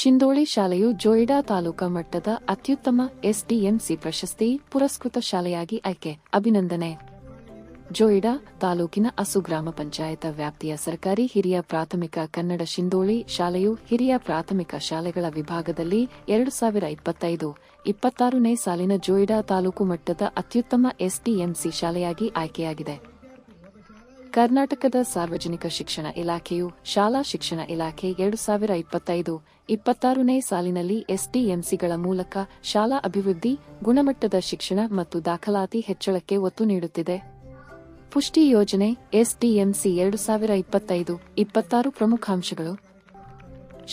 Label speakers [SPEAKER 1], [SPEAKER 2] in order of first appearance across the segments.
[SPEAKER 1] ಶಿಂದೋಳಿ ಶಾಲೆಯು ಜೋಯಿಡಾ ತಾಲೂಕಾ ಮಟ್ಟದ ಅತ್ಯುತ್ತಮ ಎಸ್ಡಿಎಂಸಿ ಪ್ರಶಸ್ತಿ ಪುರಸ್ಕೃತ ಶಾಲೆಯಾಗಿ ಆಯ್ಕೆ. ಅಭಿನಂದನೆ. ಜೋಯಿಡಾ ತಾಲೂಕಿನ ಅಸು ಗ್ರಾಮ ಪಂಚಾಯತ ವ್ಯಾಪ್ತಿಯ ಸರ್ಕಾರಿ ಹಿರಿಯ ಪ್ರಾಥಮಿಕ ಕನ್ನಡ ಶಿಂದೋಳಿ ಶಾಲೆಯು ಹಿರಿಯ ಪ್ರಾಥಮಿಕ ಶಾಲೆಗಳ ವಿಭಾಗದಲ್ಲಿ 2025-26ನೇ ಸಾಲಿನ ಜೋಯಿಡಾ ತಾಲೂಕು ಮಟ್ಟದ ಅತ್ಯುತ್ತಮ ಎಸ್ಡಿಎಂಸಿ ಶಾಲೆಯಾಗಿ ಆಯ್ಕೆಯಾಗಿದೆ. ಕರ್ನಾಟಕದ ಸಾರ್ವಜನಿಕ ಶಿಕ್ಷಣ ಇಲಾಖೆಯು ಶಾಲಾ ಶಿಕ್ಷಣ ಇಲಾಖೆ 2025-26ನೇ ಸಾಲಿನಲ್ಲಿ ಎಸ್ಡಿಎಂಸಿಗಳ ಮೂಲಕ ಶಾಲಾ ಅಭಿವೃದ್ಧಿ, ಗುಣಮಟ್ಟದ ಶಿಕ್ಷಣ ಮತ್ತು ದಾಖಲಾತಿ ಹೆಚ್ಚಳಕ್ಕೆ ಒತ್ತು ನೀಡುತ್ತಿದೆ. ಪುಷ್ಟಿ ಯೋಜನೆ ಎಸ್ಡಿಎಂಸಿ 2025-26 ಪ್ರಮುಖಾಂಶಗಳು.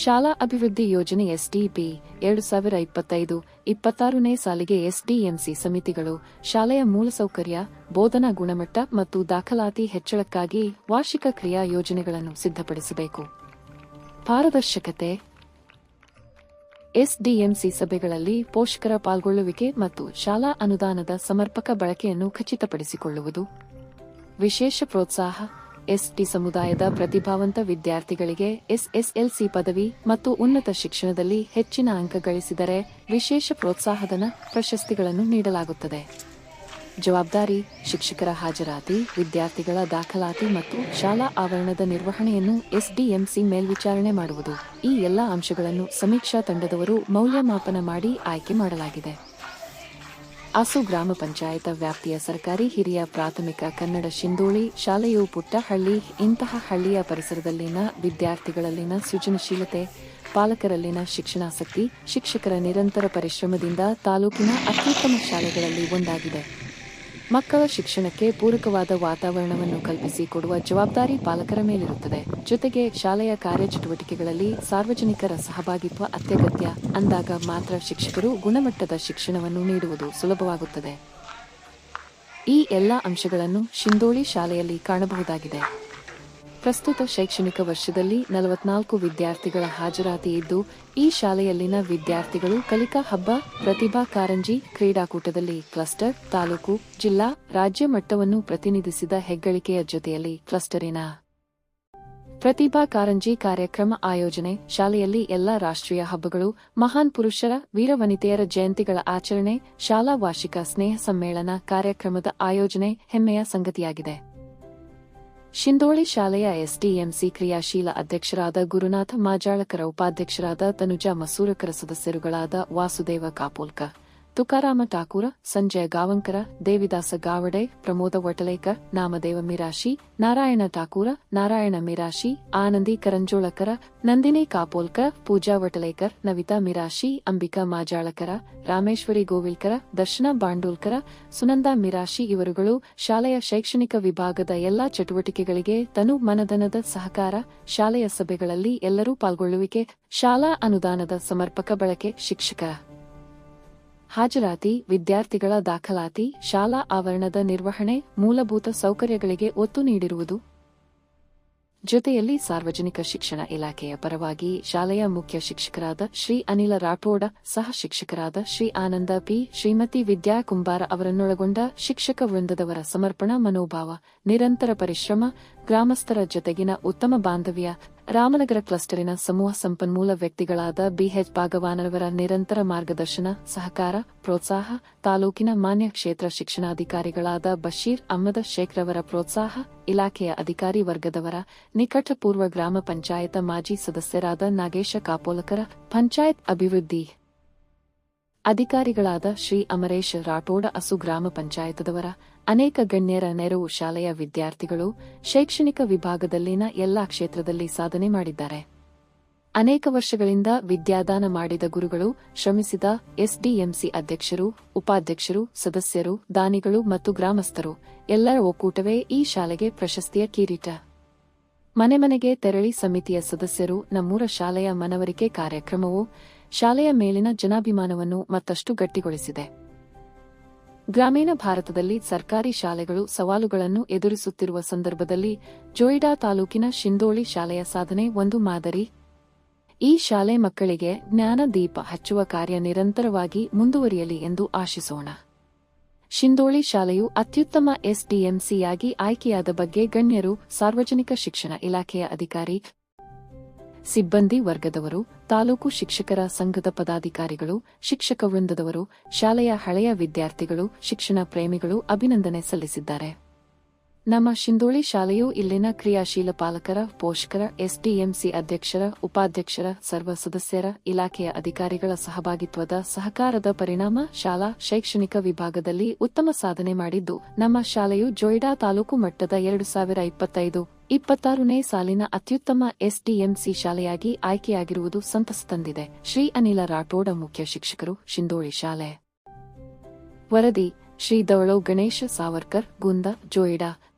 [SPEAKER 1] ಶಾಲಾ ಅಭಿವೃದ್ಧಿ ಯೋಜನೆ ಎಸ್ಡಿಪಿ 2025-26ನೇ ಸಾಲಿಗೆ ಎಸ್ಡಿಎಂಸಿ ಸಮಿತಿಗಳು ಶಾಲೆಯ ಮೂಲಸೌಕರ್ಯ, ಬೋಧನಾ ಗುಣಮಟ್ಟ ಮತ್ತು ದಾಖಲಾತಿ ಹೆಚ್ಚಳಕ್ಕಾಗಿ ವಾರ್ಷಿಕ ಕ್ರಿಯಾ ಯೋಜನೆಗಳನ್ನು ಸಿದ್ಧಪಡಿಸಬೇಕು. ಪಾರದರ್ಶಕತೆ. ಎಸ್ಡಿಎಂಸಿ ಸಭೆಗಳಲ್ಲಿ ಪೋಷಕರ ಪಾಲ್ಗೊಳ್ಳುವಿಕೆ ಮತ್ತು ಶಾಲಾ ಅನುದಾನದ ಸಮರ್ಪಕ ಬಳಕೆಯನ್ನು ಖಚಿತಪಡಿಸಿಕೊಳ್ಳುವುದು. ವಿಶೇಷ ಪ್ರೋತ್ಸಾಹ. ಎಸ್ಟಿ ಸಮುದಾಯದ ಪ್ರತಿಭಾವಂತ ವಿದ್ಯಾರ್ಥಿಗಳಿಗೆ ಎಸ್ಎಸ್ಎಲ್ಸಿ ಪದವಿ ಮತ್ತು ಉನ್ನತ ಶಿಕ್ಷಣದಲ್ಲಿ ಹೆಚ್ಚಿನ ಅಂಕ ಗಳಿಸಿದರೆ ವಿಶೇಷ ಪ್ರೋತ್ಸಾಹಧನ ಪ್ರಶಸ್ತಿಗಳನ್ನು ನೀಡಲಾಗುತ್ತದೆ. ಜವಾಬ್ದಾರಿ. ಶಿಕ್ಷಕರ ಹಾಜರಾತಿ, ವಿದ್ಯಾರ್ಥಿಗಳ ದಾಖಲಾತಿ ಮತ್ತು ಶಾಲಾ ಆವರಣದ ನಿರ್ವಹಣೆಯನ್ನು ಎಸ್ಡಿಎಂಸಿ ಮೇಲ್ವಿಚಾರಣೆ ಮಾಡುವುದು. ಈ ಎಲ್ಲಾ ಅಂಶಗಳನ್ನು ಸಮೀಕ್ಷಾ ತಂಡದವರು ಮೌಲ್ಯಮಾಪನ ಮಾಡಿ ಆಯ್ಕೆ ಮಾಡಲಾಗಿದೆ. ಅಸು ಗ್ರಾಮ ಪಂಚಾಯತ ವ್ಯಾಪ್ತಿಯ ಸರ್ಕಾರಿ ಹಿರಿಯ ಪ್ರಾಥಮಿಕ ಕನ್ನಡ ಶಿಂದೋಳಿ ಶಾಲೆಯು ಪುಟ್ಟ ಹಳ್ಳಿ. ಇಂತಹ ಹಳ್ಳಿಯ ಪರಿಸರದಲ್ಲಿನ ವಿದ್ಯಾರ್ಥಿಗಳಲ್ಲಿನ ಸೃಜನಶೀಲತೆ, ಪಾಲಕರಲ್ಲಿನ ಶಿಕ್ಷಣಾಸಕ್ತಿ, ಶಿಕ್ಷಕರ ನಿರಂತರ ಪರಿಶ್ರಮದಿಂದ ತಾಲೂಕಿನ ಅತ್ಯುತ್ತಮ ಶಾಲೆಗಳಲ್ಲಿ ಒಂದಾಗಿದೆ. ಮಕ್ಕಳ ಶಿಕ್ಷಣಕ್ಕೆ ಪೂರಕವಾದ ವಾತಾವರಣವನ್ನು ಕಲ್ಪಿಸಿ ಕೊಡುವ ಜವಾಬ್ದಾರಿ ಪಾಲಕರ ಮೇಲಿರುತ್ತದೆ. ಜೊತೆಗೆ ಶಾಲೆಯ ಕಾರ್ಯಚಟುವಟಿಕೆಗಳಲ್ಲಿ ಸಾರ್ವಜನಿಕರ ಸಹಭಾಗಿತ್ವ ಅತ್ಯಗತ್ಯ. ಅಂದಾಗ ಮಾತ್ರ ಶಿಕ್ಷಕರು ಗುಣಮಟ್ಟದ ಶಿಕ್ಷಣವನ್ನು ನೀಡುವುದು ಸುಲಭವಾಗುತ್ತದೆ. ಈ ಎಲ್ಲ ಅಂಶಗಳನ್ನು ಶಿಂದೋಳಿ ಶಾಲೆಯಲ್ಲಿ ಕಾಣಬಹುದಾಗಿದೆ. ಪ್ರಸ್ತುತ ಶೈಕ್ಷಣಿಕ ವರ್ಷದಲ್ಲಿ 44 ವಿದ್ಯಾರ್ಥಿಗಳ ಹಾಜರಾತಿ ಇದ್ದು, ಈ ಶಾಲೆಯಲ್ಲಿನ ವಿದ್ಯಾರ್ಥಿಗಳು ಕಲಿಕಾ ಹಬ್ಬ, ಪ್ರತಿಭಾ ಕಾರಂಜಿ, ಕ್ರೀಡಾಕೂಟದಲ್ಲಿ ಕ್ಲಸ್ಟರ್, ತಾಲೂಕು, ಜಿಲ್ಲಾ, ರಾಜ್ಯ ಮಟ್ಟವನ್ನು ಪ್ರತಿನಿಧಿಸಿದ ಹೆಗ್ಗಳಿಕೆಯ ಜೊತೆಯಲ್ಲಿ ಕ್ಲಸ್ಟರಿನ ಪ್ರತಿಭಾ ಕಾರಂಜಿ ಕಾರ್ಯಕ್ರಮ ಆಯೋಜನೆ, ಶಾಲೆಯಲ್ಲಿ ಎಲ್ಲಾ ರಾಷ್ಟ್ರೀಯ ಹಬ್ಬಗಳು, ಮಹಾನ್ ಪುರುಷರ, ವೀರವನಿತೆಯರ ಜಯಂತಿಗಳ ಆಚರಣೆ, ಶಾಲಾ ವಾರ್ಷಿಕ ಸ್ನೇಹ ಸಮ್ಮೇಳನ ಕಾರ್ಯಕ್ರಮದ ಆಯೋಜನೆ ಹೆಮ್ಮೆಯ ಸಂಗತಿಯಾಗಿದೆ. ಶಿಂದೋಳಿ ಶಾಲೆಯ ಎಸ್ಡಿಎಂಸಿ ಕ್ರಿಯಾಶೀಲ ಅಧ್ಯಕ್ಷರಾದ ಗುರುನಾಥ ಮಾಜಾಳಕರ, ಉಪಾಧ್ಯಕ್ಷರಾದ ತನುಜಾ ಮಸೂರಕರ, ಸದಸ್ಯರುಗಳಾದ ವಾಸುದೇವ ಕಾಪೋಲ್ಕ, ತುಕಾರಾಮ ಠಾಕೂರ, ಸಂಜಯ ಗಾವಂಕರ, ದೇವಿದಾಸ ಗಾವಡೆ, ಪ್ರಮೋದ ವಟಲೇಕರ್, ನಾಮದೇವ ಮಿರಾಶಿ, ನಾರಾಯಣ ಠಾಕೂರ, ನಾರಾಯಣ ಮಿರಾಶಿ, ಆನಂದಿ ಕರಂಜೋಳಕರ, ನಂದಿನಿ ಕಾಪೋಲ್ಕರ್, ಪೂಜಾ ವಟಲೇಕರ್, ನವಿತಾ ಮಿರಾಶಿ, ಅಂಬಿಕಾ ಮಾಜಾಳಕರ, ರಾಮೇಶ್ವರಿ ಗೋವಿಲ್ಕರ, ದರ್ಶನ ಬಾಂಡೂಲ್ಕರ, ಸುನಂದಾ ಮಿರಾಶಿ ಇವರುಗಳು ಶಾಲೆಯ ಶೈಕ್ಷಣಿಕ ವಿಭಾಗದ ಎಲ್ಲಾ ಚಟುವಟಿಕೆಗಳಿಗೆ ತನು ಮನಧನದ ಸಹಕಾರ, ಶಾಲೆಯ ಸಭೆಗಳಲ್ಲಿ ಎಲ್ಲರೂ ಪಾಲ್ಗೊಳ್ಳುವಿಕೆ, ಶಾಲಾ ಅನುದಾನದ ಸಮರ್ಪಕ ಬಳಕೆ, ಶಿಕ್ಷಕ ಹಾಜರಾತಿ, ವಿದ್ಯಾರ್ಥಿಗಳ ದಾಖಲಾತಿ, ಶಾಲಾ ಆವರಣದ ನಿರ್ವಹಣೆ, ಮೂಲಭೂತ ಸೌಕರ್ಯಗಳಿಗೆ ಒತ್ತು ನೀಡಿರುವುದು. ಜೊತೆಯಲ್ಲಿ ಸಾರ್ವಜನಿಕ ಶಿಕ್ಷಣ ಇಲಾಖೆಯ ಪರವಾಗಿ ಶಾಲೆಯ ಮುಖ್ಯ ಶಿಕ್ಷಕರಾದ ಶ್ರೀ ಅನಿಲ ರಾಠೋಡ, ಸಹ ಶಿಕ್ಷಕರಾದ ಶ್ರೀ ಆನಂದ ಪಿ, ಶ್ರೀಮತಿ ವಿದ್ಯಾ ಕುಂಬಾರ ಅವರನ್ನೊಳಗೊಂಡ ಶಿಕ್ಷಕ ವೃಂದದವರ ಸಮರ್ಪಣಾ ಮನೋಭಾವ, ನಿರಂತರ ಪರಿಶ್ರಮ, ಗ್ರಾಮಸ್ಥರ ಜೊತೆಗಿನ ಉತ್ತಮ ಬಾಂಧವ್ಯ, ರಾಮನಗರ ಕ್ಲಸ್ಟರಿನ ಸಮೂಹ ಸಂಪನ್ಮೂಲ ವ್ಯಕ್ತಿಗಳಾದ ಬಿಎಚ್ ಭಾಗವಾನರವರ ನಿರಂತರ ಮಾರ್ಗದರ್ಶನ, ಸಹಕಾರ, ಪ್ರೋತ್ಸಾಹ, ತಾಲೂಕಿನ ಮಾನ್ಯ ಕ್ಷೇತ್ರ ಶಿಕ್ಷಣಾಧಿಕಾರಿಗಳಾದ ಬಶೀರ್ ಅಹ್ಮದ್ ಶೇಖ್ ರವರ ಪ್ರೋತ್ಸಾಹ, ಇಲಾಖೆಯ ಅಧಿಕಾರಿ ವರ್ಗದವರ ನಿಕಟಪೂರ್ವ ಗ್ರಾಮ ಪಂಚಾಯತ ಮಾಜಿ ಸದಸ್ಯರಾದ ನಾಗೇಶ ಕಾಪೋಲಕರ, ಪಂಚಾಯತ್ ಅಭಿವೃದ್ಧಿ ಅಧಿಕಾರಿಗಳಾದ ಶ್ರೀ ಅಮರೇಶ್ ರಾಠೋಡ, ಅಸು ಗ್ರಾಮ ಪಂಚಾಯತದವರ ಅನೇಕ ಗಣ್ಯರ ನೆರವು. ಶಾಲೆಯ ವಿದ್ಯಾರ್ಥಿಗಳು ಶೈಕ್ಷಣಿಕ ವಿಭಾಗದಲ್ಲಿನ ಎಲ್ಲಾ ಕ್ಷೇತ್ರದಲ್ಲಿ ಸಾಧನೆ ಮಾಡಿದ್ದಾರೆ. ಅನೇಕ ವರ್ಷಗಳಿಂದ ವಿದ್ಯಾದಾನ ಮಾಡಿದ ಗುರುಗಳು, ಶ್ರಮಿಸಿದ ಎಸ್ಡಿಎಂಸಿ ಅಧ್ಯಕ್ಷರು, ಉಪಾಧ್ಯಕ್ಷರು, ಸದಸ್ಯರು, ದಾನಿಗಳು ಮತ್ತು ಗ್ರಾಮಸ್ಥರು ಎಲ್ಲರ ಒಕ್ಕೂಟವೇ ಈ ಶಾಲೆಗೆ ಪ್ರಶಸ್ತಿಯ ಕಿರೀಟ. ಮನೆ ಮನೆಗೆ ತೆರಳಿ ಸಮಿತಿಯ ಸದಸ್ಯರು ನಮ್ಮೂರ ಶಾಲೆಯ ಮನವರಿಕೆ ಕಾರ್ಯಕ್ರಮವು ಶಾಲೆಯ ಮೇಲಿನ ಜನಾಭಿಮಾನವನ್ನು ಮತ್ತಷ್ಟು ಗಟ್ಟಿಗೊಳಿಸಿದೆ. ಗ್ರಾಮೀಣ ಭಾರತದಲ್ಲಿ ಸರ್ಕಾರಿ ಶಾಲೆಗಳು ಸವಾಲುಗಳನ್ನು ಎದುರಿಸುತ್ತಿರುವ ಸಂದರ್ಭದಲ್ಲಿ ಜೋಯಿಡಾ ತಾಲೂಕಿನ ಶಿಂದೋಳಿ ಶಾಲೆಯ ಸಾಧನೆ ಒಂದು ಮಾದರಿ. ಈ ಶಾಲೆ ಮಕ್ಕಳಿಗೆ ಜ್ಞಾನ ದೀಪ ಹಚ್ಚುವ ಕಾರ್ಯ ನಿರಂತರವಾಗಿ ಮುಂದುವರಿಯಲಿ ಎಂದು ಆಶಿಸೋಣ. ಶಿಂದೋಳಿ ಶಾಲೆಯು ಅತ್ಯುತ್ತಮ ಎಸ್ಡಿಎಂಸಿಯಾಗಿ ಆಯ್ಕೆಯಾದ ಬಗ್ಗೆ ಗಣ್ಯರು, ಸಾರ್ವಜನಿಕ ಶಿಕ್ಷಣ ಇಲಾಖೆಯ ಅಧಿಕಾರಿ ಸಿಬ್ಬಂದಿ ವರ್ಗದವರು, ತಾಲೂಕು ಶಿಕ್ಷಕರ ಸಂಘದ ಪದಾಧಿಕಾರಿಗಳು, ಶಿಕ್ಷಕ ವೃಂದದವರು, ಶಾಲೆಯ ಹಳೆಯ ವಿದ್ಯಾರ್ಥಿಗಳು, ಶಿಕ್ಷಣ ಪ್ರೇಮಿಗಳು ಅಭಿನಂದನೆ ಸಲ್ಲಿಸಿದ್ದಾರೆ. ನಮ್ಮ ಶಿಂದೋಳಿ ಶಾಲೆಯು ಇಲ್ಲಿನ ಕ್ರಿಯಾಶೀಲ ಪಾಲಕರ, ಪೋಷಕರ, ಎಸ್ಡಿಎಂಸಿ ಅಧ್ಯಕ್ಷರ, ಉಪಾಧ್ಯಕ್ಷರ, ಸರ್ವ ಸದಸ್ಯರ, ಇಲಾಖೆಯ ಅಧಿಕಾರಿಗಳ ಸಹಭಾಗಿತ್ವದ ಸಹಕಾರದ ಪರಿಣಾಮ ಶಾಲಾ ಶೈಕ್ಷಣಿಕ ವಿಭಾಗದಲ್ಲಿ ಉತ್ತಮ ಸಾಧನೆ ಮಾಡಿದ್ದು, ನಮ್ಮ ಶಾಲೆಯು ಜೊಯ್ಡಾ ತಾಲೂಕು ಮಟ್ಟದ 2025-26ನೇ ಸಾಲಿನ ಅತ್ಯುತ್ತಮ ಎಸ್ಡಿಎಂಸಿ ಶಾಲೆಯಾಗಿ ಆಯ್ಕೆಯಾಗಿರುವುದು ಸಂತಸ ತಂದಿದೆ. ಶ್ರೀ ಅನಿಲ ರಾಠೋಡ, ಮುಖ್ಯ ಶಿಕ್ಷಕರು, ಶಿಂದೋಳಿ ಶಾಲೆ. ವರದಿ ಶ್ರೀ ದವಳೋ ಗಣೇಶ ಸಾವರ್ಕರ್, ಗುಂದ, ಜೊಯ್ಡಾ.